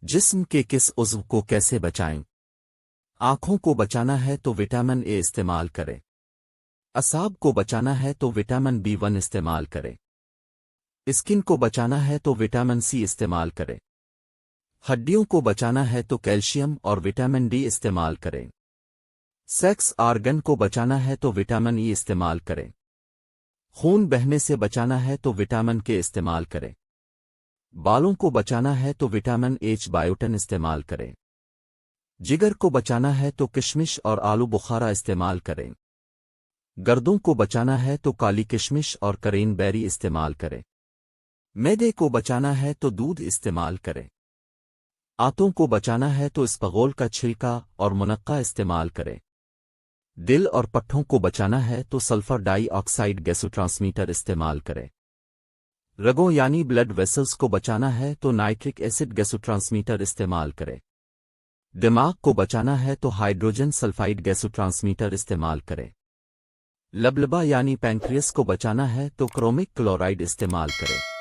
जिस्म के किस उज़्व को कैसे बचाएं? आँखों को बचाना है तो विटामिन ए इस्तेमाल करें। असाब को बचाना है तो विटामिन B1 इस्तेमाल करें। स्किन को बचाना है तो विटामिन C इस्तेमाल करें। हड्डियों को बचाना है तो कैल्शियम और विटामिन D इस्तेमाल करें। सेक्स आर्गन को बचाना है तो विटामिन E इस्तेमाल करें। खून बहने से बचाना है तो विटामिन K इस्तेमाल करें। बालों को बचाना है तो विटामिन H बायोटिन इस्तेमाल करें। जिगर को बचाना है तो किशमिश और आलू बुखारा इस्तेमाल करें। गर्दों को बचाना है तो काली किशमिश और करेन बेरी इस्तेमाल करें। मैदे को बचाना है तो दूध इस्तेमाल करें। आंतों को बचाना है तो इसबगोल का छिलका और मुनक्का इस्तेमाल करें। दिल और पट्ठों को बचाना है तो सल्फर डाइऑक्साइड गैसोट्रांसमीटर इस्तेमाल करें। रगों यानी ब्लड वेसल्स को बचाना है तो नाइट्रिक एसिड गैसोट्रांसमीटर इस्तेमाल करें। दिमाग को बचाना है तो हाइड्रोजन सल्फाइड गैसोट्रांसमीटर इस्तेमाल करें। लबलबा यानी पैंक्रियास को बचाना है तो क्रोमिक क्लोराइड इस्तेमाल करें।